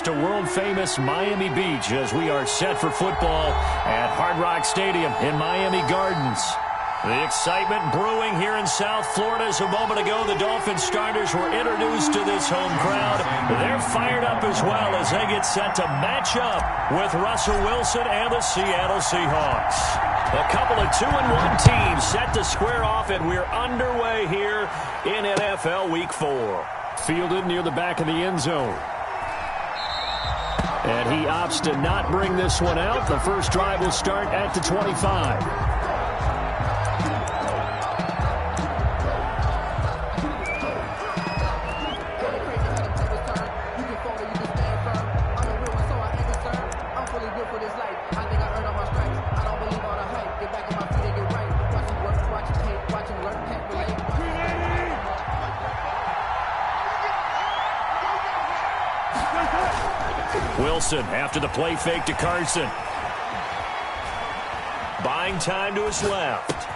coast to world-famous Miami Beach as we are set for football at Hard Rock Stadium in Miami Gardens. The excitement brewing here in South Florida as a moment ago the Dolphins starters were introduced to this home crowd. They're fired up as well as they get set to match up with Russell Wilson and the Seattle Seahawks. A couple of 2-1 teams set to square off, and we're underway here in NFL Week 4. Fielded near the back of the end zone. And he opts to not bring this one out. The first drive will start at the 25. Wilson after the play fake to Carson. Buying time to his left.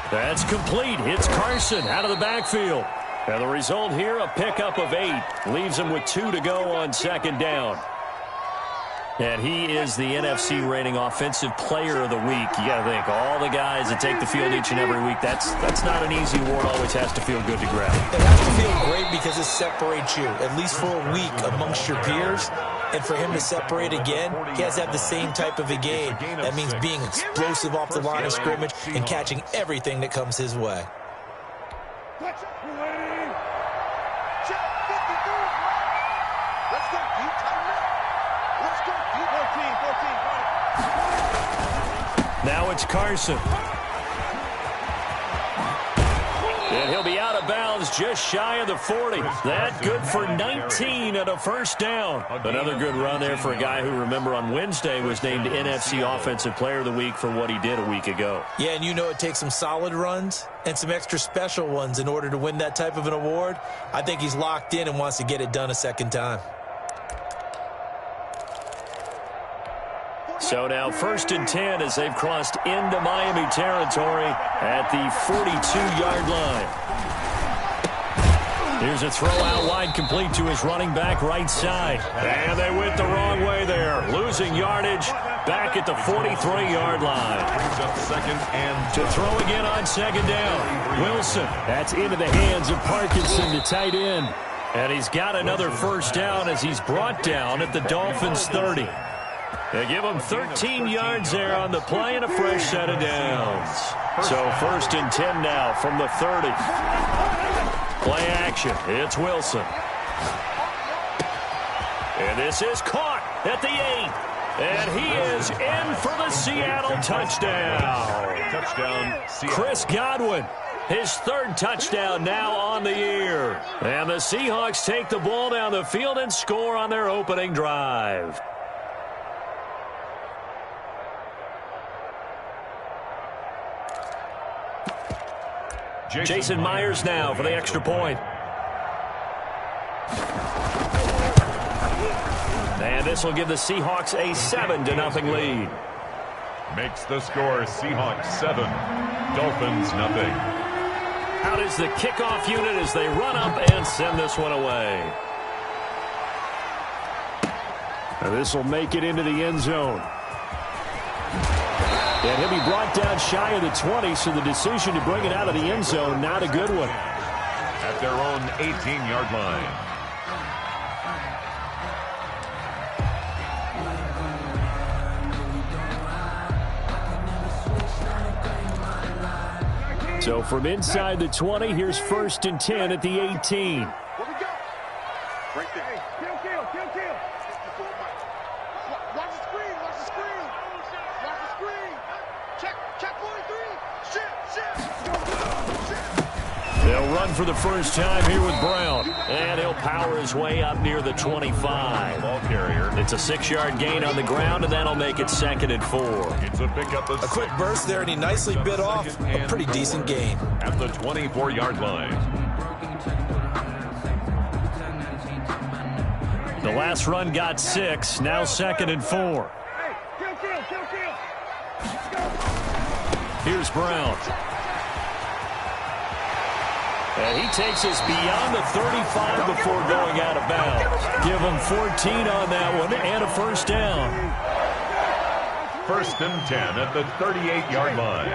That's complete. It's Carson out of the backfield. And the result here, a pickup of 8. Leaves him with 2 to go on second down. And he is the NFC rating offensive player of the week. You got to think, all the guys that take the field each and every week, that's not an easy award. Always has to feel good to grab. It has to feel great because it separates you, at least for a week, amongst your peers. And for him to separate again, he has to have the same type of a game. That means being explosive off the line of scrimmage and catching everything that comes his way. Now it's Carson. And he'll be out of bounds just shy of the 40. That good for 19 and a first down. Another good run there for a guy who, remember, on Wednesday was named NFC Offensive Player of the Week for what he did a week ago. Yeah, and you know it takes some solid runs and some extra special ones in order to win that type of an award. I think he's locked in and wants to get it done a second time. So now 1st and 10 as they've crossed into Miami territory at the 42-yard line. Here's a throw out wide, complete to his running back right side. And they went the wrong way there, losing yardage back at the 43-yard line. Second and to throw again on second down. Wilson, that's into the hands of Parkinson, the tight end. And he's got another first down as he's brought down at the Dolphins' 30. They give him 13 yards there on the play and a fresh set of downs. So 1st and 10 now from the 30. Play action. It's Wilson. And this is caught at the 8. And he is in for the Seattle touchdown. Chris Godwin, his 3rd touchdown now on the year. And the Seahawks take the ball down the field and score on their opening drive. Jason Myers now for the extra point. And this will give the Seahawks a 7-0 lead. Makes the score Seahawks 7, Dolphins nothing. Out is the kickoff unit as they run up and send this one away. And this will make it into the end zone. And he'll be brought down shy of the 20, so the decision to bring it out of the end zone, not a good one. At their own 18-yard line. So from inside the 20, here's 1st and 10 at the 18. Where we go? Right there. Kill. Watch the screen. Watch the screen. Check 43. Shit. They'll run for the first time here with Brown. And he'll power his way up near the 25. Ball carrier. It's a 6-yard gain on the ground, and that'll make it 2nd and 4. It's a pickup of a quick burst there, and he nicely bit off a pretty decent gain. At the 24-yard line. The last run got 6. Now 2nd and 4. Here's Brown. And he takes us beyond the 35 before going out of bounds. Give him 14 on that one and a first down. 1st and 10 at the 38-yard line.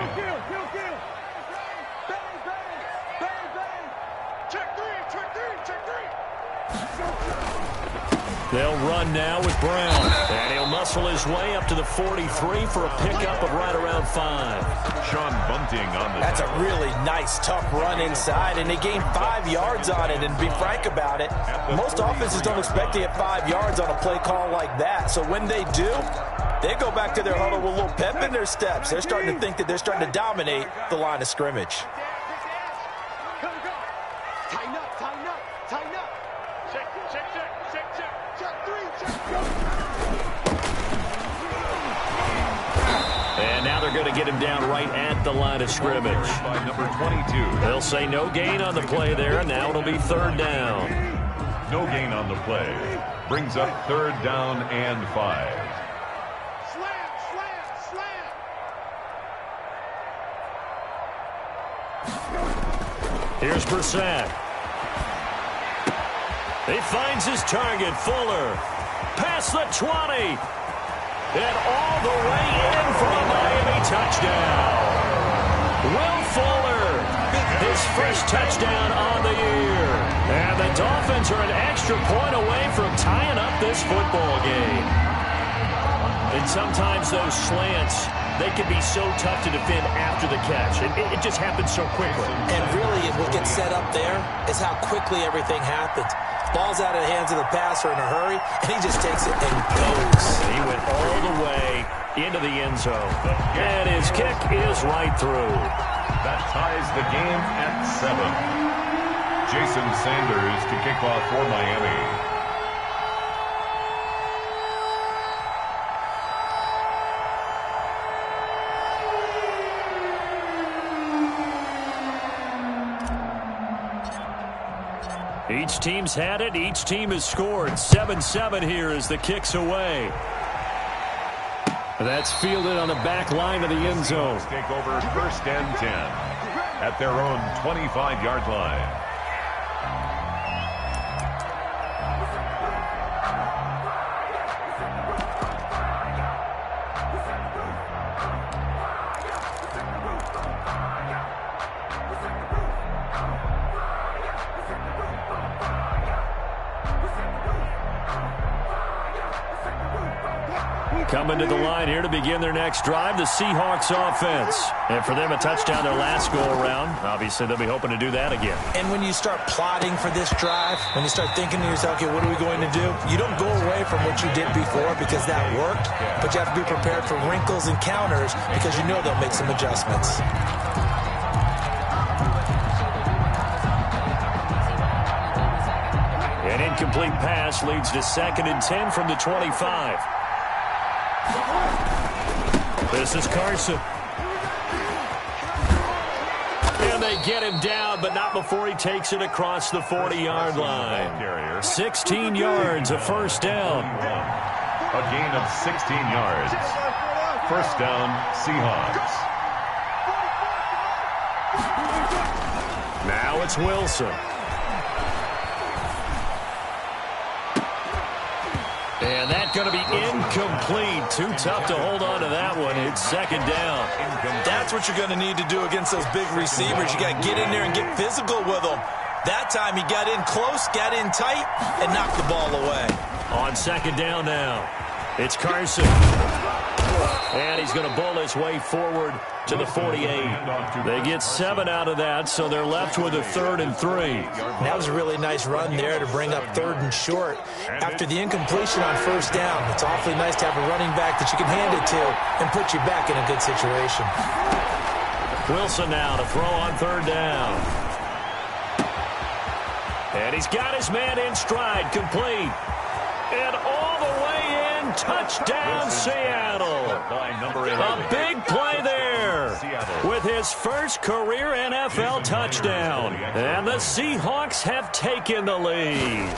They'll run now with Brown. And he'll muscle his way up to the 43 for a pickup of right around 5. Sean Bunting on the... That's a really nice, tough run inside, and they gained 5 yards on it. And to be frank about it, most offenses don't expect to get 5 yards on a play call like that. So when they do, they go back to their huddle with a little pep in their steps. They're starting to think that they're starting to dominate the line of scrimmage. Tighten up, tighten up, tighten up. Check, check, check, check, check. Check 3, check 4. And now they're going to get him down right at the line of scrimmage. By number 22. They'll say no gain on the play there. Now it'll be 3rd down. No gain on the play. Brings up 3rd down and 5. Slam, slam, slam. Here's Brissett. He finds his target, Fuller. Past the 20. And all the way in for a Miami touchdown. Will Fuller, his first touchdown on the year. And the Dolphins are an extra point away from tying up this football game. And sometimes those slants, they can be so tough to defend after the catch. It just happens so quickly. And really, what gets set up there is how quickly everything happens. Ball's out of the hands of the passer in a hurry, and he just takes it and goes. He went all the way into the end zone. And his kick is right through. That ties the game at 7. Jason Sanders to kick off for Miami. Each team's had it. Each team has scored. 7-7 here as the kick's away. That's fielded on the back line of the end zone. Take over 1st and 10 at their own 25-yard line. Coming to the line here to begin their next drive, the Seahawks offense. And for them, a touchdown their last go-around. Obviously, they'll be hoping to do that again. And when you start plotting for this drive, when you start thinking to yourself, okay, what are we going to do? You don't go away from what you did before because that worked, but you have to be prepared for wrinkles and counters because you know they'll make some adjustments. An incomplete pass leads to 2nd and 10 from the 25. This is Carson. And they get him down, but not before he takes it across the 40-yard line. 16 yards, a first down. A gain of 16 yards. First down, Seahawks. Now it's Wilson. And that's going to be incomplete. Too tough to hold on to that one. It's 2nd down. That's what you're going to need to do against those big receivers. You got to get in there and get physical with them. That time he got in close, got in tight, and knocked the ball away. On 2nd down now, it's Carson. And he's going to bowl his way forward to the 48. They get 7 out of that, so they're left with a 3rd and 3. That was a really nice run there to bring up 3rd and short. After the incompletion on 1st down, it's awfully nice to have a running back that you can hand it to and put you back in a good situation. Wilson now to throw on 3rd down. And he's got his man in stride, complete. And all the way in, touchdown Seattle. A big play there with his first career NFL touchdown. And the Seahawks have taken the lead.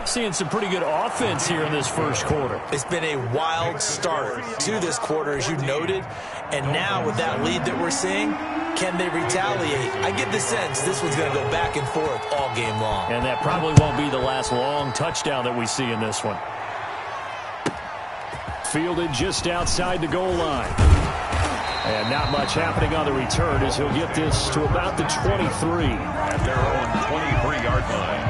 Seeing some pretty good offense here in this first quarter. It's been a wild start to this quarter, as you noted. And now with that lead that we're seeing, can they retaliate? I get the sense this one's going to go back and forth all game long. And that probably won't be the last long touchdown that we see in this one. Fielded just outside the goal line. And not much happening on the return as he'll get this to about the 23. At their own 23-yard line.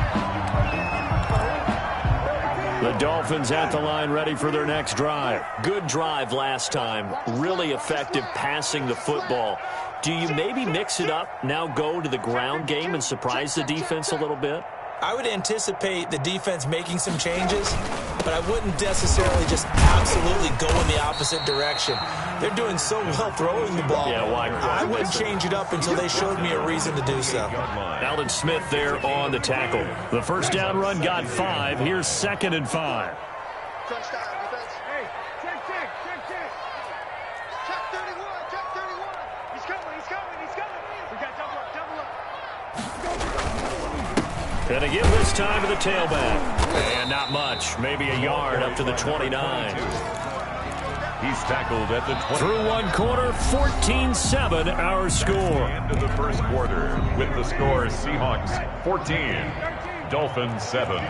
The Dolphins at the line ready for their next drive. Good drive last time. Really effective passing the football. Do you maybe mix it up, now go to the ground game and surprise the defense a little bit? I would anticipate the defense making some changes, but I wouldn't necessarily just absolutely go in the opposite direction. They're doing so well throwing the ball. Yeah, why? I wouldn't change it up until they showed me a reason to do so. Alden Smith there on the tackle. The first down run got 5. Here's 2nd and 5. Touchdown, defense. Hey, check. Check 31. He's coming. We got double up. And again this time to the tailback. And not much. Maybe a yard up to the 29. He's tackled at the 20. Through one quarter, 14-7 our score. End of the first quarter with the score Seahawks 14, Dolphins 7. Kill.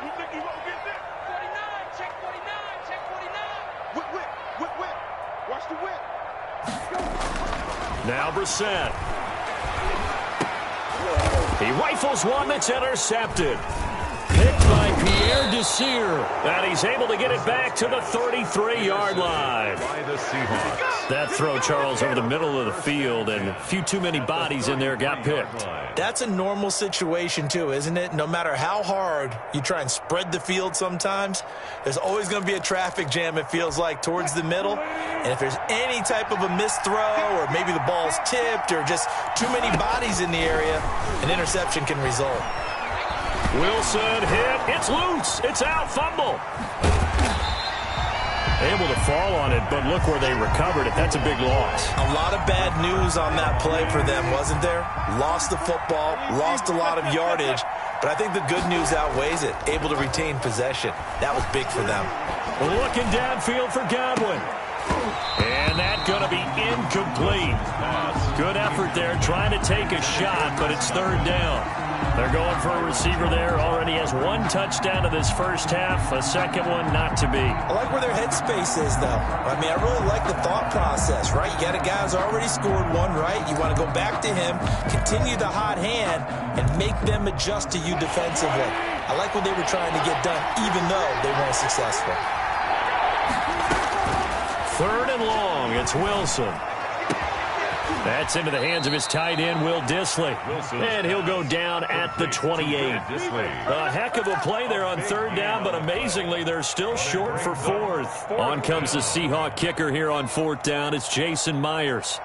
You think you won't get that? 49. Check 49. Whip. Watch the whip. Now Brissett. He rifles one that's intercepted. Picked by Pierre Desir. And he's able to get it back to the 33-yard line. By the Seahawks. That throw, Charles, over the middle of the field, and a few too many bodies in there got picked. That's a normal situation, too, isn't it? No matter how hard you try and spread the field sometimes, there's always going to be a traffic jam, it feels like, towards the middle. And if there's any type of a missed throw, or maybe the ball's tipped, or just too many bodies in the area, an interception can result. Wilson hit. It's loose. It's out. Fumble. Able to fall on it, but look where they recovered it. That's a big loss. A lot of bad news on that play for them, wasn't there? Lost the football, lost a lot of yardage, but I think the good news outweighs it. Able to retain possession. That was big for them. Looking downfield for Godwin. And that's going to be incomplete. Good effort there, trying to take a shot, but it's 3rd down. They're going for a receiver there. Already has 1 touchdown in this first half. A second one not to be. I like where their headspace is, though. I mean, I really like the thought process, right? You got a guy who's already scored 1, right? You want to go back to him, continue the hot hand, and make them adjust to you defensively. I like what they were trying to get done, even though they weren't successful. 3rd and long. It's Wilson. That's into the hands of his tight end, Will Dissly. And he'll go down at the 28. A heck of a play there on 3rd down, but amazingly, they're still short for 4th. On comes the Seahawk kicker here on 4th down. It's Jason Myers.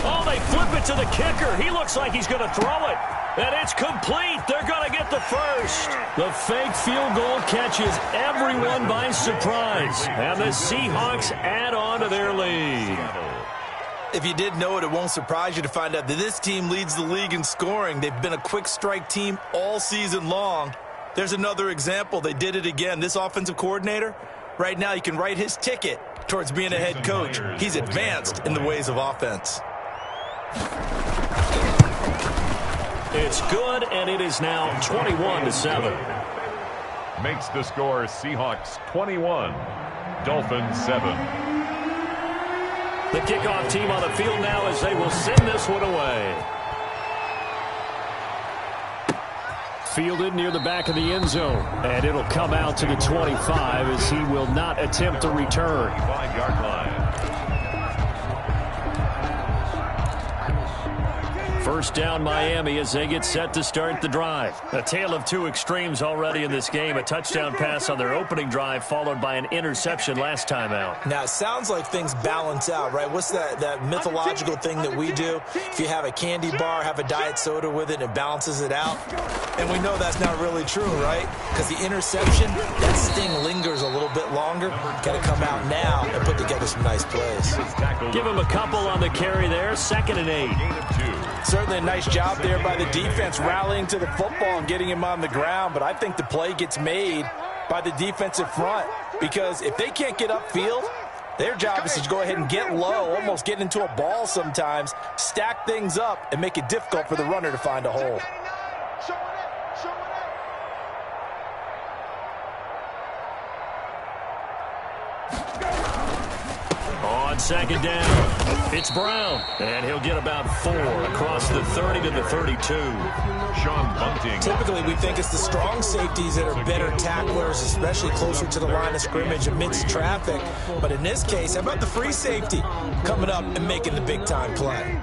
Oh, they flip it to the kicker. He looks like he's going to throw it. And it's complete. They're going to get the first. The fake field goal catches everyone by surprise. And the Seahawks add on to their lead. If you did know it, it won't surprise you to find out that this team leads the league in scoring. They've been a quick strike team all season long. There's another example. They did it again. This offensive coordinator, right now you can write his ticket towards being a head coach. He's advanced in the ways of offense. It's good, and it is now 21-7. Makes the score Seahawks 21, Dolphins 7. The kickoff team on the field now as they will send this one away. Fielded near the back of the end zone, and it'll come out to the 25 as he will not attempt a return. 5-yard line. First down Miami as they get set to start the drive. A tale of two extremes already in this game. A touchdown pass on their opening drive followed by an interception last time out. Now, it sounds like things balance out, right? What's that mythological thing that we do? If you have a candy bar, have a diet soda with it, it balances it out. And we know that's not really true, right? Because the interception, that sting lingers a little bit longer. Got to come out now and put together some nice plays. Give him a couple on the carry there. 2nd and 8. Certainly a nice job there by the defense rallying to the football and getting him on the ground. But I think the play gets made by the defensive front, because if they can't get upfield, their job is to go ahead and get low, almost get into a ball sometimes, stack things up, and make it difficult for the runner to find a hole. On 2nd down, it's Brown, and he'll get about 4 across the 30 to the 32. Sean Bunting. Typically, we think it's the strong safeties that are better tacklers, especially closer to the line of scrimmage amidst traffic. But in this case, how about the free safety coming up and making the big-time play?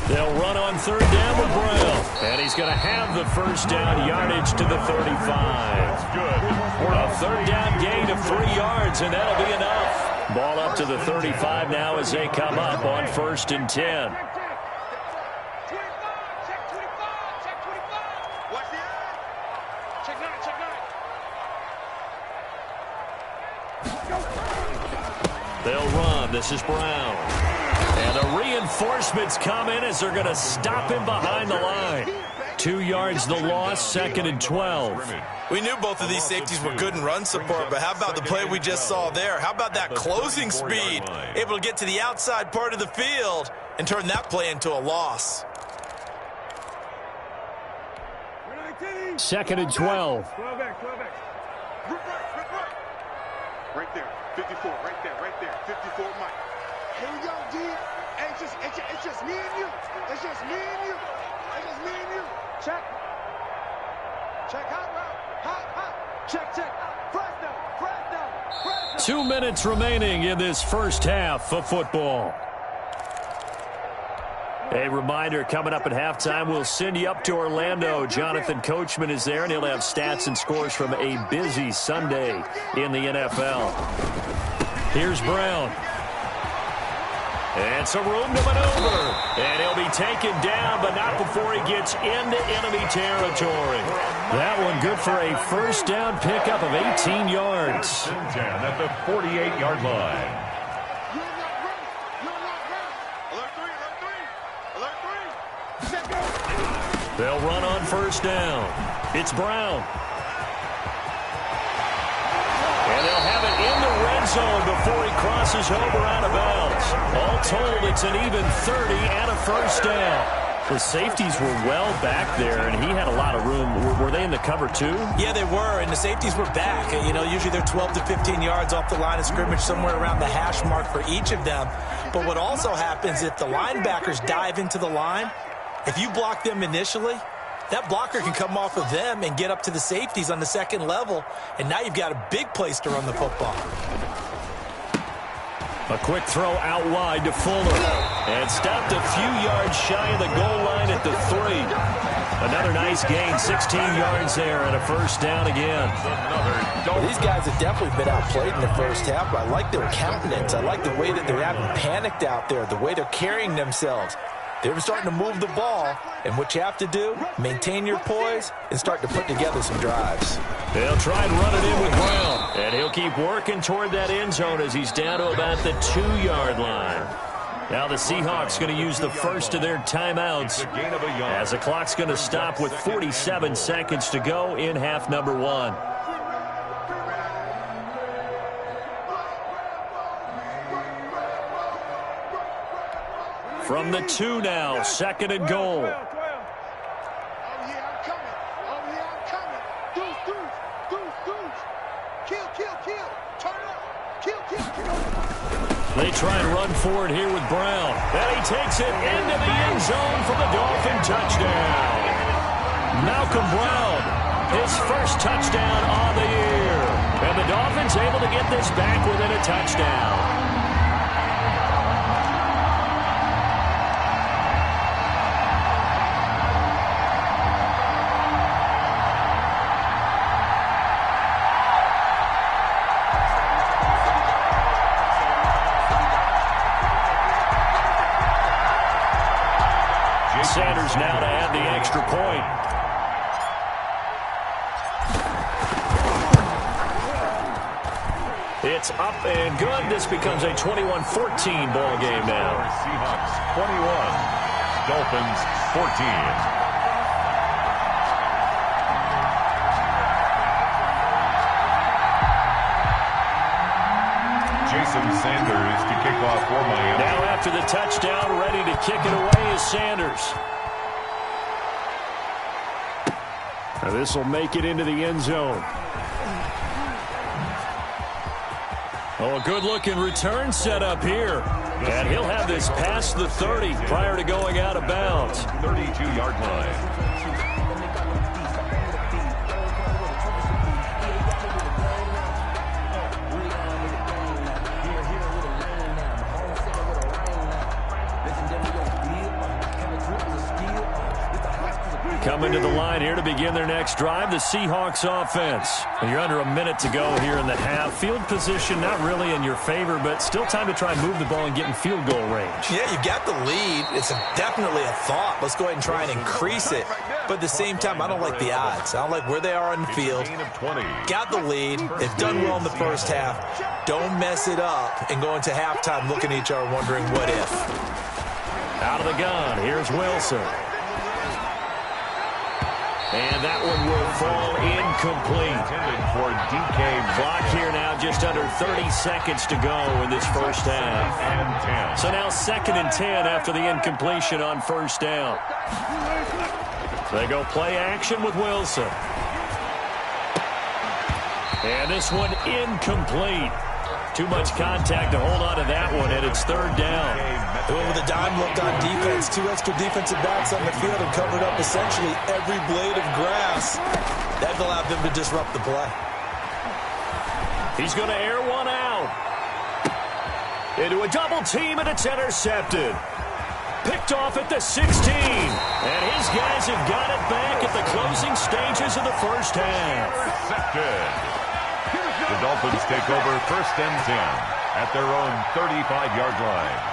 They'll run on 3rd down with Brown. And he's going to have the first down yardage to the 35. A 3rd down gain of 3 yards, and that'll be enough. Ball up to the 35 now as they come up on 1st and 10. They'll run. This is Brown. And the reinforcements come in as they're going to stop him behind the line. 2 yards the loss, 2nd and 12. We knew both of these safeties were good in run support, but how about the play we just saw there? How about that closing speed? Able to get to the outside part of the field and turn that play into a loss. 2nd and 12. Right there, 54, right there, 54, Mike. Here we go, G. Hey, it's just me and you. It's just me and you. It's just me and you. Check. Check, hot route. Hot. Check. Fresno. 2 minutes remaining in this first half of football. A reminder, coming up at halftime, we'll send you up to Orlando. Jonathan Coachman is there, and he'll have stats and scores from a busy Sunday in the NFL. Here's Brown. And some room to maneuver. And he'll be taken down, but not before he gets into enemy territory. That one good for a first down pickup of 18 yards. At the 48-yard line. They'll run on first down. It's Brown. And they'll have it in the red zone before he crosses over out of bounds. All told, it's an even 30 and a first down. The safeties were well back there, and he had a lot of room. Were they in the cover too? Yeah, they were, and the safeties were back. You know, usually they're 12 to 15 yards off the line of scrimmage, somewhere around the hash mark for each of them. But what also happens if the linebackers dive into the line, if you block them initially, that blocker can come off of them and get up to the safeties on the second level, and now you've got a big place to run the football. A quick throw out wide to Fuller. And stopped a few yards shy of the goal line at the 3. Another nice gain, 16 yards there, and a first down again. These guys have definitely been outplayed in the first half, but I like their countenance. I like the way that they're having panicked out there, the way they're carrying themselves. They're starting to move the ball, and what you have to do, maintain your poise and start to put together some drives. They'll try and run it in with Brown, and he'll keep working toward that end zone as he's down to about the 2-yard line. Now the Seahawks going to use the first of their timeouts as the clock's going to stop with 47 seconds to go in half number 1. From the 2 now, 2nd and goal. Oh, yeah, I'm coming. Oh, yeah, I'm coming. Deuce. Kill. Turn it up. Kill. They try and run forward here with Brown. And he takes it into the end zone for the Dolphin touchdown. Malcolm Brown, his first touchdown on the year. And the Dolphins able to get this back within a touchdown. Sanders now to add the extra point. It's up and good. This becomes a 21-14 ball game now. Seahawks 21, Dolphins 14. Sanders to kick off for Miami. Now after the touchdown, ready to kick it away is Sanders. Now this will make it into the end zone. Oh, a good-looking return set up here. And he'll have this past the 30 prior to going out of bounds. 32-yard line. Coming to the line here to begin their next drive, the Seahawks offense. And you're under a minute to go here in the half. Field position not really in your favor, but still time to try and move the ball and get in field goal range. Yeah, you got the lead. It's definitely a thought. Let's go ahead and try and increase it. But at the same time, I don't like the odds. I don't like where they are on the field. Got the lead. They've done well in the first half. Don't mess it up and go into halftime looking at each other wondering what if. Out of the gun, here's Wilson. And that one will fall incomplete. For DK. Clock here now, just under 30 seconds to go in this first half. And 10. So now 2nd and 10 after the incompletion on first down. They go play action with Wilson. And this one incomplete. Too much contact to hold on to that one, and it's 3rd down. With a dime looked on defense, 2 extra defensive backs on the field and covered up essentially every blade of grass. That allowed them to disrupt the play. He's going to air one out. Into a double team, and it's intercepted. Picked off at the 16. And his guys have got it back at the closing stages of the first half. Intercepted. The Dolphins take over 1st and 10 at their own 35-yard line.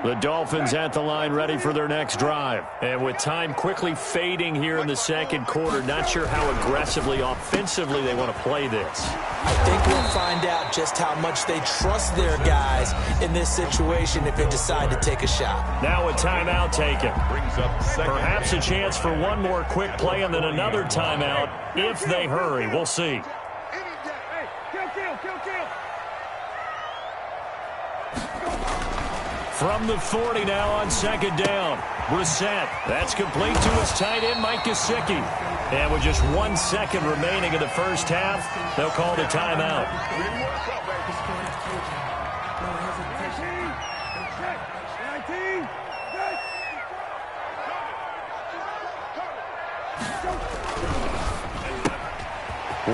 The Dolphins at the line ready for their next drive. And with time quickly fading here in the 2nd quarter, not sure how aggressively, offensively they want to play this. I think we'll find out just how much they trust their guys in this situation if they decide to take a shot. Now a timeout taken. Brings up perhaps a chance for one more quick play and then another timeout if they hurry. We'll see. From the 40 now on 2nd down. Brissett. That's complete to his tight end, Mike Gesicki. And with just 1 second remaining in the first half, they'll call the timeout.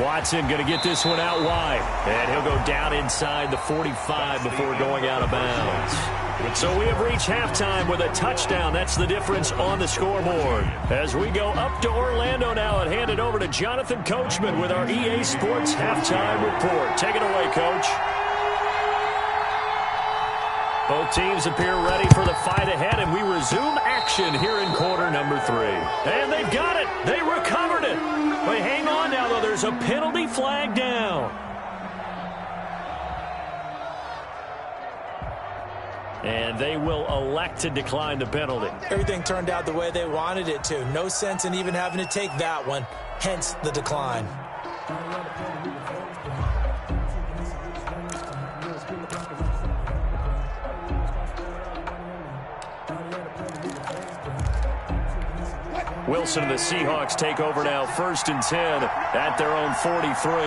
Watson going to get this one out wide. And he'll go down inside the 45 before going out of bounds. So we have reached halftime with a touchdown. That's the difference on the scoreboard. As we go up to Orlando now and hand it over to Jonathan Coachman with our EA Sports Halftime Report. Take it away, Coach. Both teams appear ready for the fight ahead, and we resume action here in quarter number 3. And they've got it. They recovered it. They hang on now, though. There's a penalty flag down. And they will elect to decline the penalty. Everything turned out the way they wanted it to. No sense in even having to take that one, hence the decline. Wilson and the Seahawks take over now, 1st and 10 at their own 43.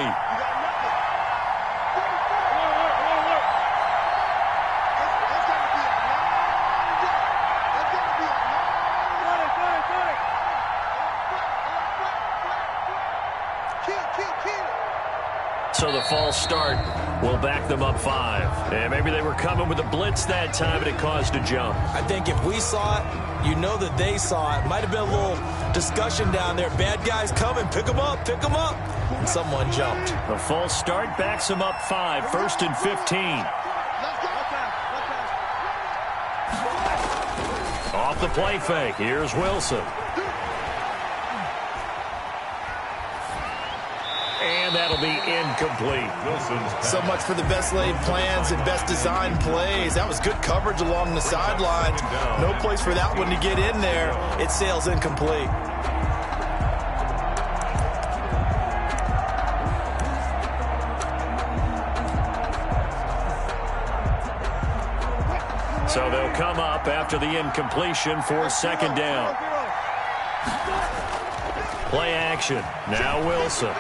So the false start will back them up 5. And maybe they were coming with a blitz that time, and it caused a jump. I think if we saw it, you know that they saw it. Might have been a little discussion down there. Bad guys coming. Pick them up. Pick them up. And someone jumped. The false start backs them up 5. 1st and 15. Off the play fake. Here's Wilson. And that'll be incomplete. So much for the best laid plans and best designed plays. That was good coverage along the sidelines. No place for that one to get in there. It sails incomplete. So they'll come up after the incompletion for 2nd down. Play action. Now Wilson.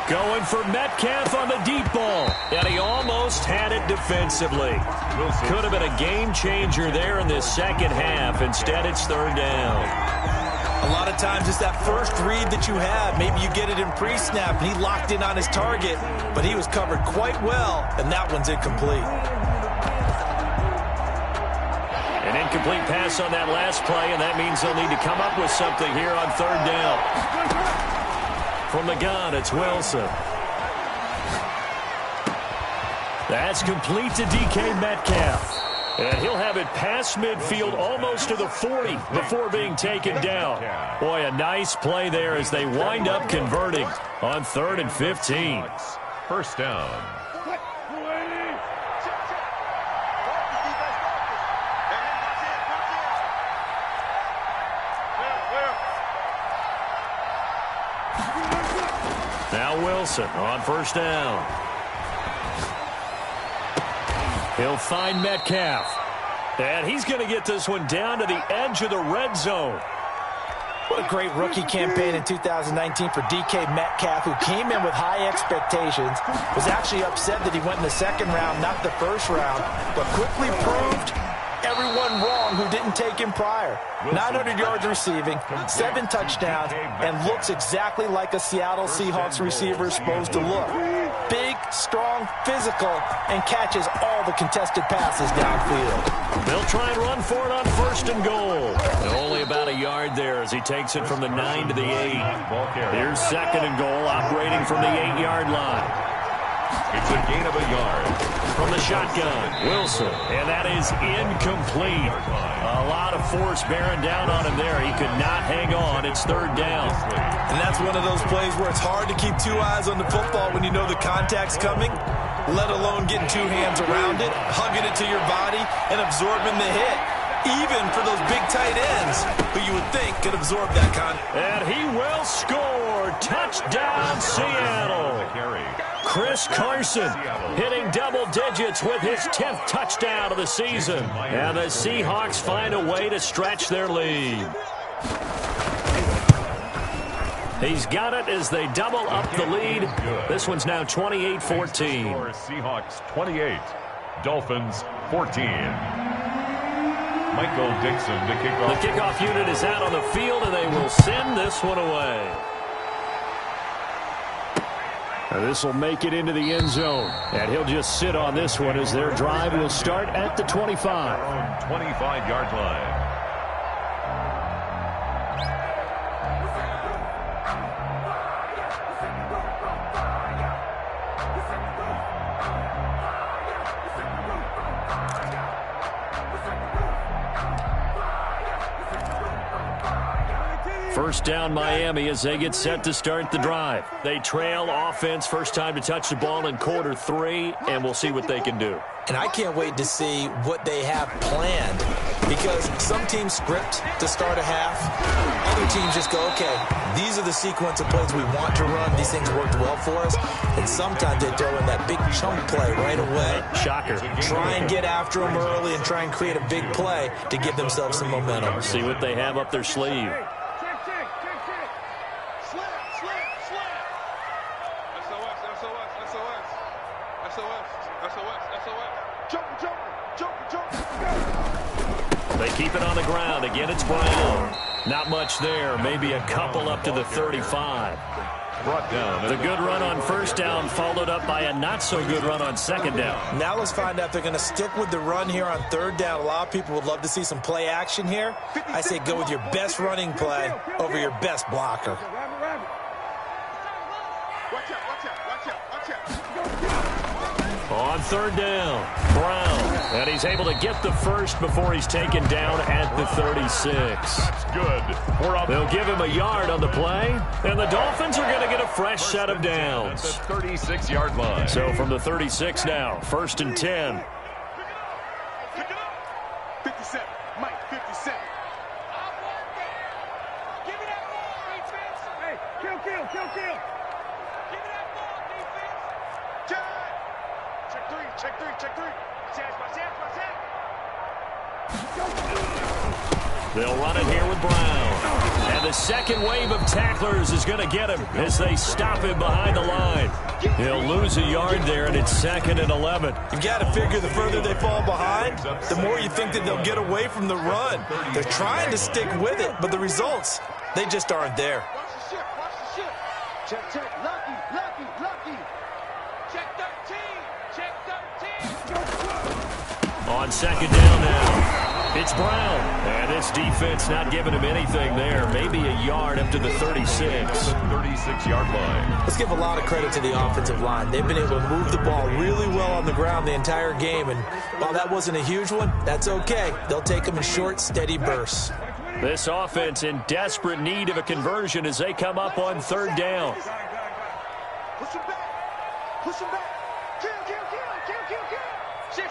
Going for Metcalf on the deep ball. And he almost had it defensively. Could have been a game changer there in this 2nd half. Instead, it's 3rd down. A lot of times it's that first read that you have. Maybe you get it in pre-snap, and he locked in on his target, but he was covered quite well, and that one's incomplete. An incomplete pass on that last play, and that means they'll need to come up with something here on 3rd down. From the gun, it's Wilson. That's complete to DK Metcalf. And he'll have it past midfield almost to the 40 before being taken down. Boy, a nice play there as they wind up converting on 3rd and 15. 1st down. Now Wilson on 1st down. He'll find Metcalf. And he's going to get this one down to the edge of the red zone. What a great rookie campaign in 2019 for DK Metcalf, who came in with high expectations, was actually upset that he went in the 2nd round, not the 1st round, but quickly proved everyone wrong who didn't take him prior. 900 yards receiving, 7 touchdowns, and looks exactly like a Seattle Seahawks receiver is supposed to look. Big, strong, physical, and catches all the contested passes downfield. They'll try and run for it on 1st and goal. Only about a yard there as he takes it from the 9 to the 8. Here's 2nd and goal, operating from the 8-yard line. It's a gain of a yard. From the shotgun, Wilson, and that is incomplete. A lot of force bearing down on him there. He could not hang on. It's 3rd down. And that's one of those plays where it's hard to keep 2 eyes on the football when you know the contact's coming, let alone getting 2 hands around it, hugging it to your body, and absorbing the hit. Even for those big tight ends who you would think could absorb that And he will score. Touchdown, Seattle. Chris Carson hitting double digits with his 10th touchdown of the season. And the Seahawks find a way to stretch their lead. He's got it as they double up the lead. This one's now 28-14. Seahawks 28, Dolphins 14. Michael Dixon to kick off. The kickoff unit is out on the field, and they will send this one away. This will make it into the end zone, and he'll just sit on this one as their drive will start at the 25. 25-yard line. First down, Miami, as they get set to start the drive. They trail offense, first time to touch the ball in quarter 3, and we'll see what they can do. And I can't wait to see what they have planned, because some teams script to start a half. Other teams just go, okay, these are the sequence of plays we want to run. These things worked well for us. And sometimes they throw in that big chunk play right away. Shocker. Try and get after them early and try and create a big play to give themselves some momentum. See what they have up their sleeve. They keep it on the ground. Again, it's Brown. Not much there. Maybe a couple up to the 35. Brought down. The good run on first down followed up by a not-so-good run on second down. Now let's find out if they're going to stick with the run here on third down. A lot of people would love to see some play action here. I say go with your best running play over your best blocker. On third down, Brown. And he's able to get the first before he's taken down at the 36. That's good. They'll give him a yard on the play, and the Dolphins are going to get a fresh set of downs. At the 36-yard line. So from the 36 now, 1st and 10. 57, Mike, 57. Give me that ball, defense. Hey, kill. Give me that ball, defense. Check three. They'll run it here with Brown. And the second wave of tacklers is going to get him as they stop him behind the line. He'll lose a yard there, and it's 2nd and 11. You've got to figure the further they fall behind, the more you think that they'll get away from the run. They're trying to stick with it, but the results, they just aren't there. Watch the ship. Check. Lucky. Check 13. On second down now, it's Brown. And this defense not giving him anything there. Maybe a yard up to the 36. 36-yard line. Let's give a lot of credit to the offensive line. They've been able to move the ball really well on the ground the entire game. And while that wasn't a huge one, that's okay. They'll take them in short, steady bursts. This offense in desperate need of a conversion as they come up on third down. Push him back. Kill. Shit.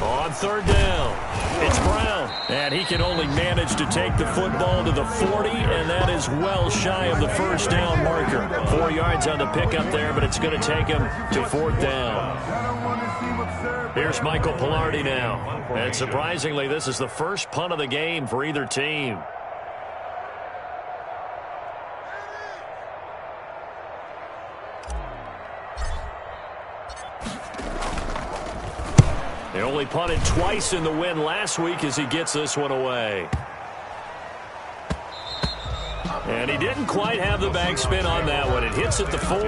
On third down, it's Brown. And he can only manage to take the football to the 40, and that is well shy of the first down marker. 4 yards on the pickup there, but it's going to take him to 4th down. Here's Michael Pilardi now. And surprisingly, this is the first punt of the game for either team. They only punted twice in the win last week as he gets this one away. And he didn't quite have the back spin on that one. It hits at the 4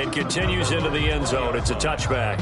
and continues into the end zone. It's a touchback.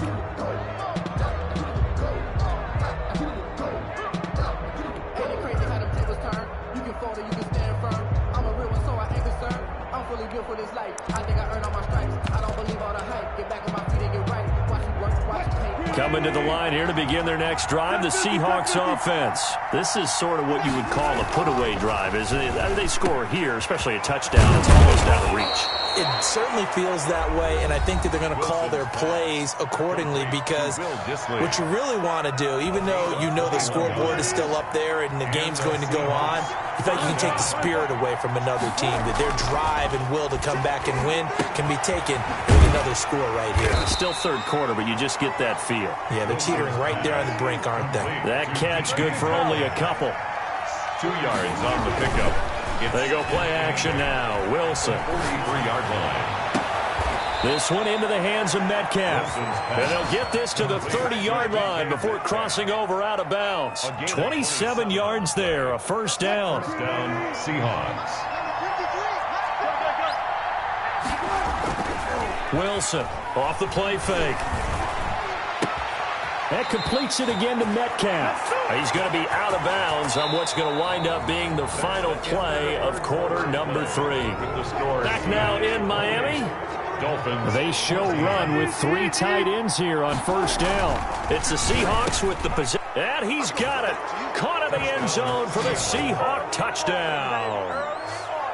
Coming to the line here to begin their next drive, the Seahawks offense. This is sort of what you would call a put-away drive, isn't it? They score here, especially a touchdown. It's almost out of reach. It certainly feels that way, and I think that they're going to call their plays accordingly because what you really want to do, even though you know the scoreboard is still up there and the game's going to go on, you think you can take the spirit away from another team, that their drive and will to come back and win can be taken with another score right here. It's still third quarter, but you just get that feel. Yeah, they're teetering right there on the brink, aren't they? That catch good for only a couple. 2 yards on the pickup. They go play action now. Wilson. 43-yard line. This one into the hands of Metcalf. And they'll get this to the 30-yard line before crossing over out of bounds. 27 yards there, a first down. First down, Seahawks. Wilson off the play fake. That completes it again to Metcalf. He's going to be out of bounds on what's going to wind up being the final play of quarter number 3. Back now in Miami. Dolphins. They show run with 3 tight ends here on first down. It's the Seahawks with the possession. And he's got it. Caught in the end zone for the Seahawk touchdown.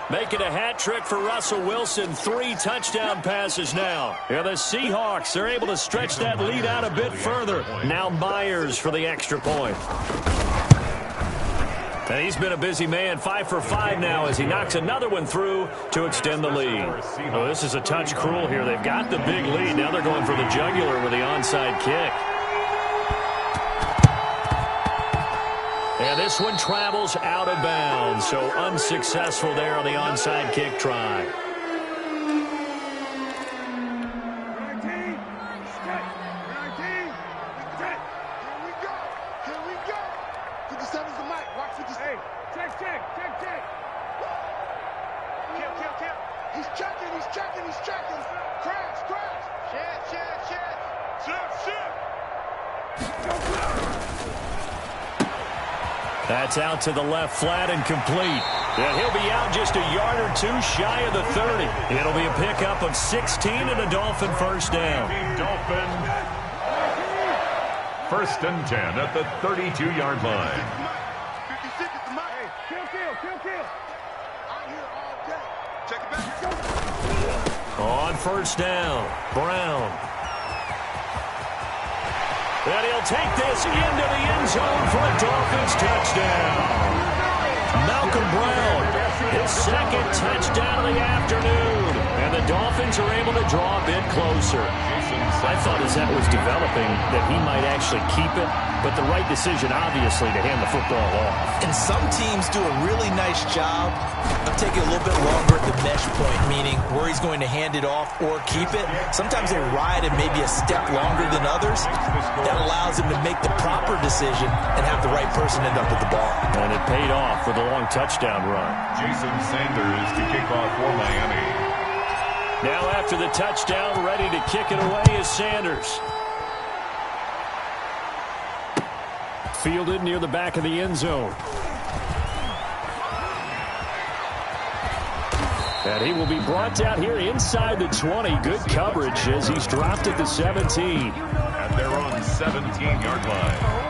Making a hat trick for Russell Wilson. 3 touchdown passes now. And the Seahawks are able to stretch that lead out a bit further. Now Myers for the extra point. And he's been a busy man, 5 for 5 now as he knocks another one through to extend the lead. Oh, this is a touch cruel here. They've got the big lead. Now they're going for the jugular with the onside kick. And this one travels out of bounds, so unsuccessful there on the onside kick try. That's out to the left flat and complete. And he'll be out just a yard or two shy of the 30. It'll be a pickup of 16 and a Dolphin first down. Dolphin. First and 10 at the 32-yard line. On first down, Brown. And he'll take this into the end zone for a Dolphins touchdown. Malcolm Brown, his second touchdown of the afternoon. And the Dolphins are able to draw a bit closer. I thought as that was developing that he might actually keep it, but the right decision, obviously, to hand the football off. And some teams do a really nice job of taking a little bit longer at the mesh point, meaning where he's going to hand it off or keep it. Sometimes they ride it maybe a step longer than others. That allows him to make the proper decision and have the right person end up with the ball. And it paid off with a long touchdown run. Jason Sanders to kick off for Miami. Now after the touchdown, ready to kick it away is Sanders. Fielded near the back of the end zone. And he will be brought down here inside the 20. Good coverage as he's dropped at the 17. At their own 17-yard line.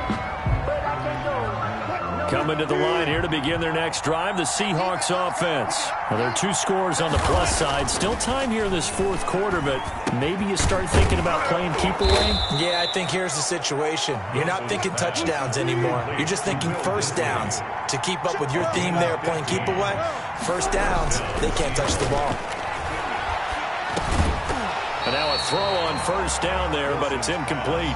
Coming to the line here to begin their next drive, the Seahawks offense. Well, there are two scores on the plus side. Still time here in this fourth quarter, but maybe you start thinking about playing keep away? Yeah, I think here's the situation. You're not thinking touchdowns anymore. You're just thinking first downs. To keep up with your theme there, playing keep away, first downs, they can't touch the ball. And now a throw on first down there, but it's incomplete.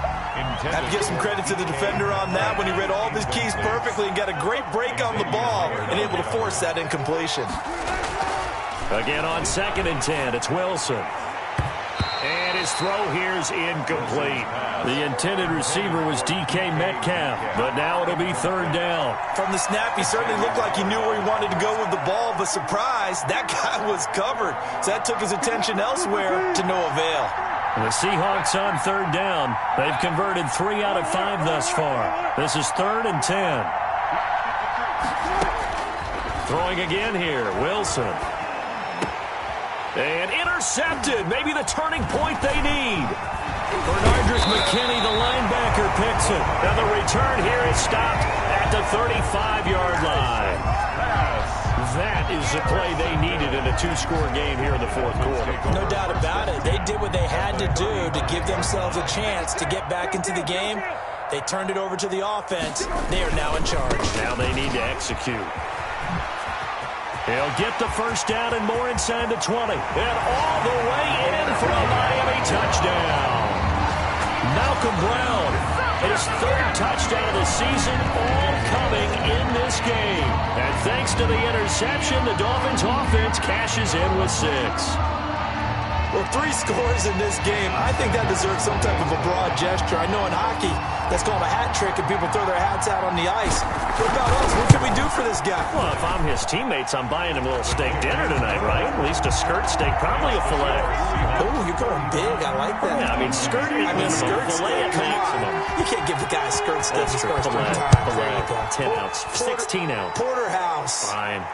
Have to give some credit to the defender on that when he read all of his keys perfectly and got a great break on the ball and able to force that incompletion. Again on 2nd and 10, it's Wilson. And his throw here is incomplete. The intended receiver was DK Metcalf, but now it'll be 3rd down. From the snap, he certainly looked like he knew where he wanted to go with the ball, but surprise, that guy was covered. So that took his attention elsewhere to no avail. The Seahawks on 3rd down. They've converted 3 out of 5 thus far. This is 3rd and 10. Throwing again here, Wilson. And intercepted. Maybe the turning point they need. Bernardus McKinney, the linebacker, picks it. And the return here is stopped at the 35-yard line. That is the play they needed in a 2-score game here in the fourth quarter. No doubt about it. They did what they had to do to give themselves a chance to get back into the game. They turned it over to the offense. They are now in charge. Now they need to execute. He'll get the first down and more inside the 20. And all the way in for a Miami touchdown. Malcolm Brown, his 3rd touchdown of the season, all coming in this game. And thanks to the interception, the Dolphins offense cashes in with 6. Well, 3 scores in this game. I think that deserves some type of a broad gesture. I know in hockey, that's called a hat trick, and people throw their hats out on the ice. What about us? What can we do for this guy? Well, if I'm his teammates, I'm buying him a little steak dinner tonight, right? At least a skirt steak, probably a filet. Oh, you're going big. I like that. Yeah, I mean, skirt at minimum, filet at maximum. You can't give the guy a skirt steak his first filet, time. filet, 10 ounce, 16 ounce. Porterhouse. Fine.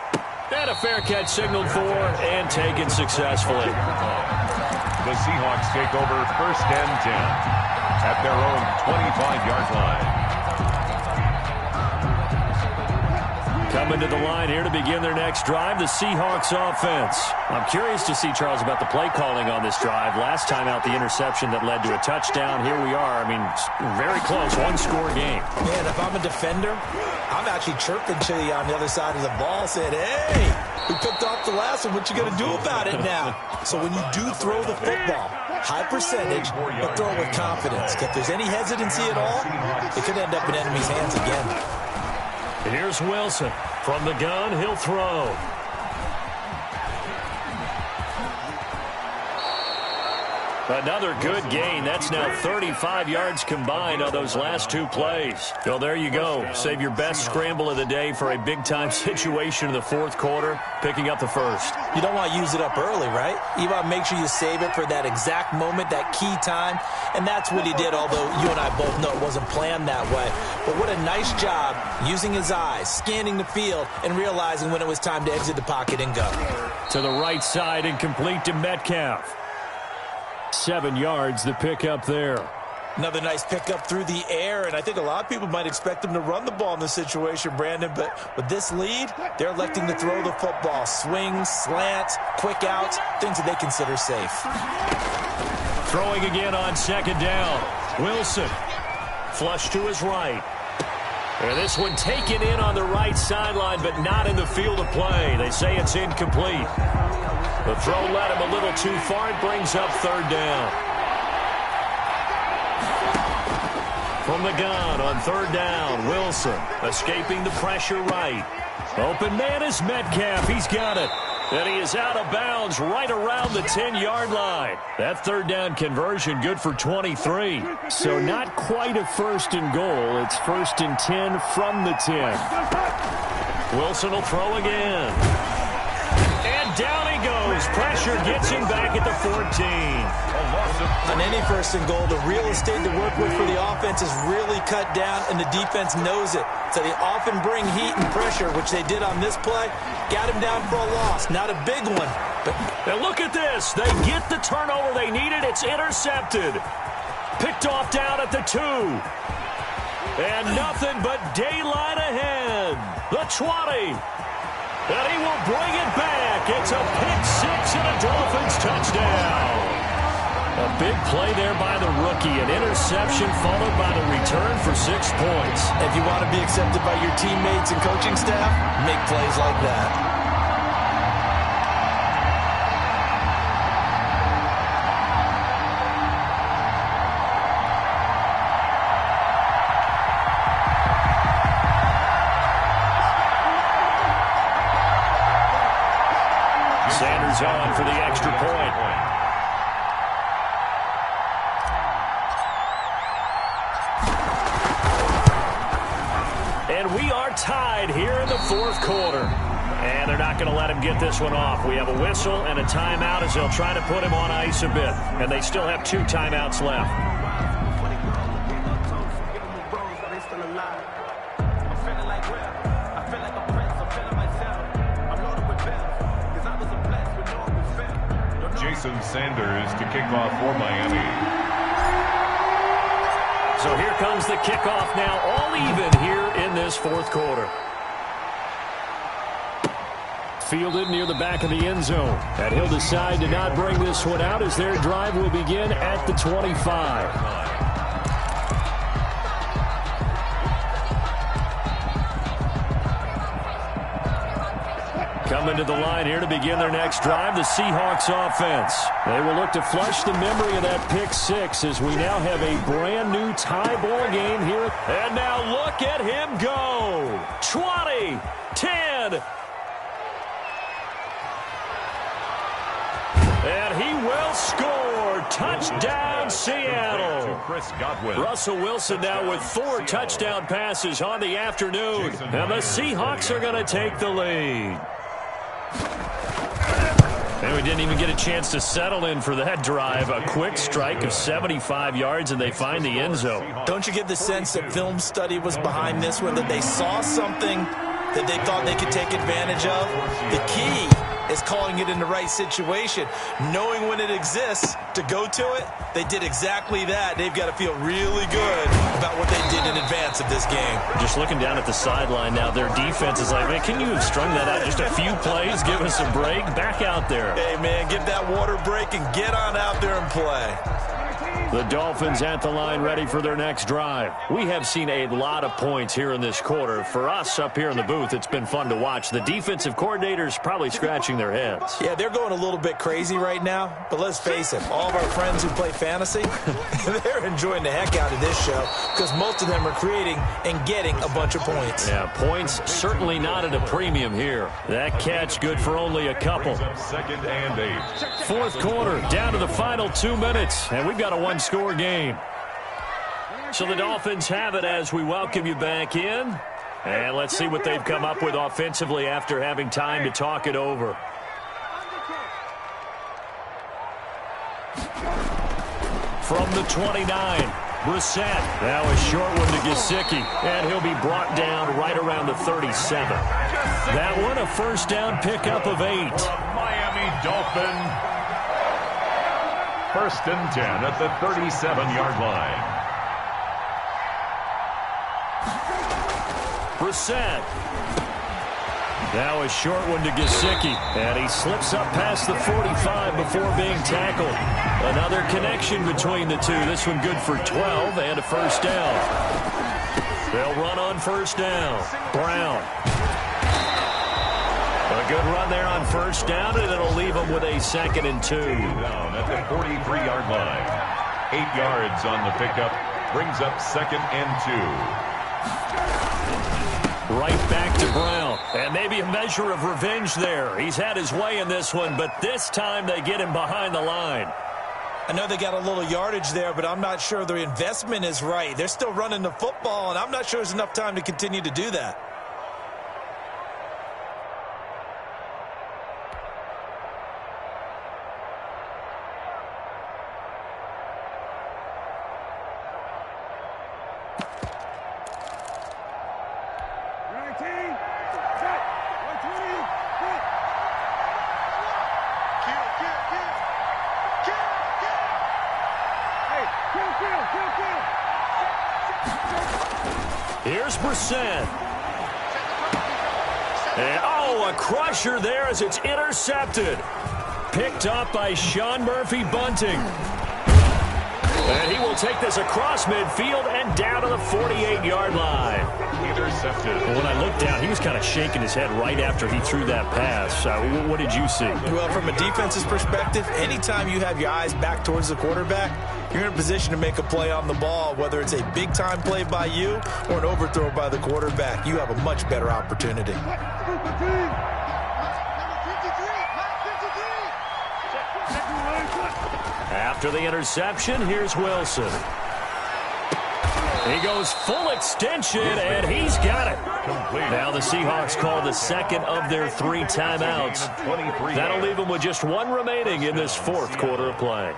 And a fair catch signaled for and taken successfully. The Seahawks take over 1st and 10 at their own 25-yard line. Coming to the line here to begin their next drive, the Seahawks offense. I'm curious to see, Charles, about the play calling on this drive. Last time out, the interception that led to a touchdown. Here we are. I mean, very close, 1-score game. Man, if I'm a defender, I'm actually chirping to you on the other side of the ball, saying, hey, we picked off the last one. What you going to do about it now? So when you do throw the football, high percentage, but throw it with confidence. If there's any hesitancy at all, it could end up in enemy's hands again. Here's Wilson. From the gun, he'll throw. Another good gain. That's now 35 yards combined on those last 2 plays. So there you go. Save your best scramble of the day for a big-time situation in the fourth quarter, picking up the first. You don't want to use it up early, right? You want to make sure you save it for that exact moment, that key time. And that's what he did, although you and I both know it wasn't planned that way. But what a nice job using his eyes, scanning the field, and realizing when it was time to exit the pocket and go. To the right side and complete to Metcalf. 7 yards, the pickup there. Another nice pickup through the air, and I think a lot of people might expect him to run the ball in this situation, Brandon, but with this lead, they're electing to throw the football. Swings, slants, quick outs, things that they consider safe. Throwing again on second down. Wilson, flush to his right. And this one taken in on the right sideline, but not in the field of play. They say it's incomplete. The throw led him a little too far. It brings up third down. From the gun on third down, Wilson escaping the pressure right. Open man is Metcalf. He's got it. And he is out of bounds right around the 10-yard line. That third down conversion good for 23. So not quite a first and goal. It's first and 10 from the 10. Wilson will throw again. And down he goes. Pressure gets him back at the 14. On any first and goal, the real estate to work with for the offense is really cut down, and the defense knows it. So they often bring heat and pressure, which they did on this play. Got him down for a loss. Not a big one. But and look at this. They get the turnover they needed. It's intercepted. Picked off down at the 2. And nothing but daylight ahead. The 20. And he will bring it back. It's a pick 6 and a Dolphins touchdown. A big play there by the rookie. An interception followed by the return for 6 points. If you want to be accepted by your teammates and coaching staff, make plays like that. Sanders on for the extra point. And we are tied here in the fourth quarter. And they're not going to let him get this one off. We have a whistle and a timeout as they'll try to put him on ice a bit. And they still have 2 timeouts left. Jason Sanders to kick off for Miami. So here comes the kickoff now, all even here in this fourth quarter. Fielded near the back of the end zone. And he'll decide to not bring this one out as their drive will begin at the 25. Coming to the line here to begin their next drive, the Seahawks offense. They will look to flush the memory of that pick 6 as we now have a brand new tie ball game here. And now look at him go. 20, 10. And he will score. Touchdown, Seattle. Russell Wilson now with 4 touchdown passes on the afternoon. And the Seahawks are going to take the lead. And we didn't even get a chance to settle in for that drive. A quick strike of 75 yards, and they find the end zone. Don't you get the sense that film study was behind this one, that they saw something that they thought they could take advantage of? The key is calling it in the right situation. Knowing when it exists to go to it, they did exactly that. They've got to feel really good about what they did in advance of this game. Just looking down at the sideline now, their defense is like, man, can you have strung that out just a few plays? Give us a break. Back out there. Hey, man, give that water break and get on out there and play. The Dolphins at the line ready for their next drive. We have seen a lot of points here in this quarter. For us up here in the booth, it's been fun to watch. The defensive coordinators probably scratching their heads. Yeah, they're going a little bit crazy right now. But let's face it, all of our friends who play fantasy, they're enjoying the heck out of this show because most of them are creating and getting a bunch of points. Yeah, points certainly not at a premium here. That catch good for only a couple. 2nd and 8. Fourth quarter, down to the final 2 minutes, and we've got a one-score game. So the Dolphins have it as we welcome you back in. And let's see what they've come up with offensively after having time to talk it over. from the 29. Brissett, now a short one to Gesicki, and he'll be brought down right around the 37. That one, a first down pickup of 8. Miami Dolphin. First and 10 at the 37-yard line. Brissett. Now a short one to Gesicki, and he slips up past the 45 before being tackled. Another connection between the two. This one good for 12 and a first down. They'll run on first down. Brown. A good run there on first down, and it'll leave them with a 2nd and 2. Down at the 43-yard line. 8 yards on the pickup. Brings up 2nd and 2. Right back to Brown. And maybe a measure of revenge there. He's had his way in this one, but this time they get him behind the line. I know they got a little yardage there, but I'm not sure the investment is right. They're still running the football, and I'm not sure there's enough time to continue to do that. Here's Brissett. And, a crusher there as it's intercepted. Picked up by Sean Murphy Bunting. And he will take this across midfield and down to the 48-yard line. Intercepted. When I looked down, he was kind of shaking his head right after he threw that pass. What did you see? Well, from a defense's perspective, anytime you have your eyes back towards the quarterback, you're in a position to make a play on the ball, whether it's a big-time play by you or an overthrow by the quarterback. You have a much better opportunity. After the interception, here's Wilson. He goes full extension, and he's got it. Now the Seahawks call the second of their 3 timeouts. That'll leave them with just 1 remaining in this 4th quarter of play.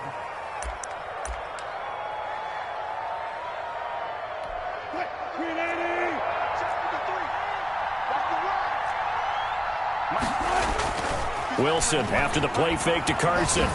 Wilson after the play fake to Carson.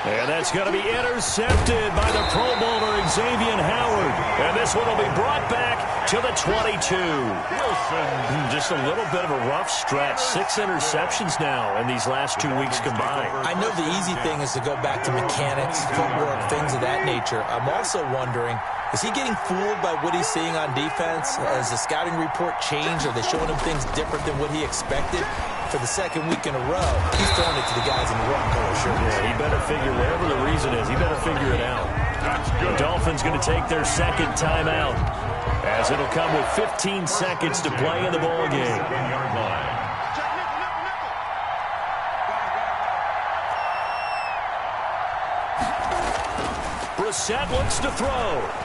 And that's going to be intercepted by the Pro Bowler Xavier Howard. And this one will be brought back to the 22. Wilson. Just a little bit of a rough stretch. 6 interceptions now in these last 2 weeks combined. I know the easy thing is to go back to mechanics, footwork, things of that nature. I'm also wondering, is he getting fooled by what he's seeing on defense? Has the scouting report changed? Are they showing him things different than what he expected? For the 2nd week in a row, he's throwing it to the guys in the wrong color shirts. Yeah, he better figure, whatever the reason is, he better figure it out. The Dolphins going to take their 2nd timeout, as it'll come with 15 seconds to play in the ball game. Brissett looks to throw.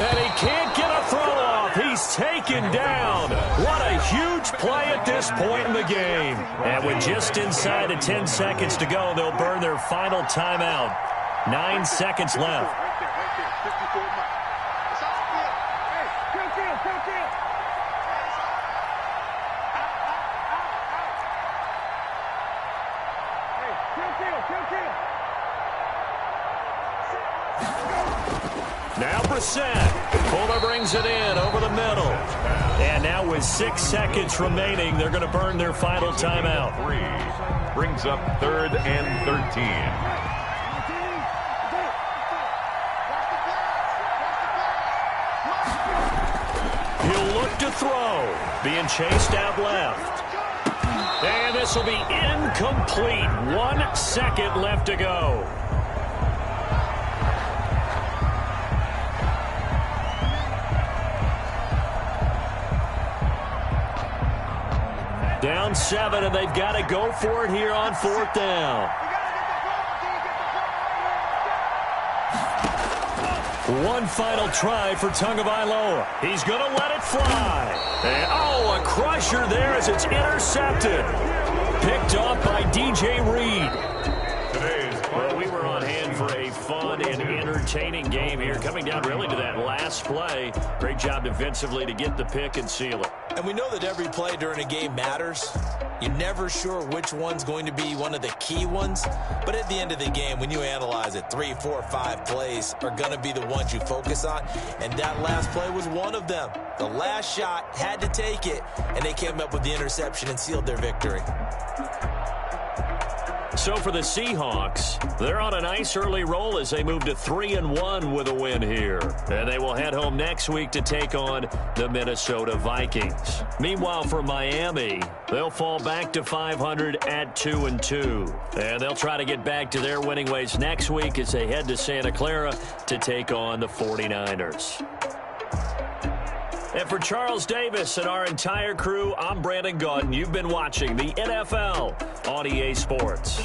And he can't get a throw off. He's taken down. What a huge play at this point in the game. And with just inside of 10 seconds to go, they'll burn their final timeout. 9 seconds left. Now Brissett. Fuller brings it in over the middle. And now with 6 seconds remaining, they're going to burn their final timeout. 3 brings up 3rd and 13. He'll look to throw. Being chased out left. And this will be incomplete. 1 second left to go. Down 7, and they've got to go for it here on 4th down. One final try for Tagovailoa. He's going to let it fly. And, a crusher there as it's intercepted. Picked off by DJ Reed. Today's Well, we were on hand for a fun, an entertaining game here, coming down really to that last play. Great job defensively to get the pick and seal it. And we know that every play during a game matters. You're never sure which one's going to be one of the key ones. But at the end of the game, when you analyze it, 3, 4, 5 plays are going to be the ones you focus on. And that last play was one of them. The last shot had to take it, and they came up with the interception and sealed their victory. So for the Seahawks, they're on a nice early roll as they move to 3-1 with a win here. And they will head home next week to take on the Minnesota Vikings. Meanwhile, for Miami, they'll fall back to 500 at 2-2. And they'll try to get back to their winning ways next week as they head to Santa Clara to take on the 49ers. And for Charles Davis and our entire crew, I'm Brandon Gaudin. You've been watching the NFL on EA Sports.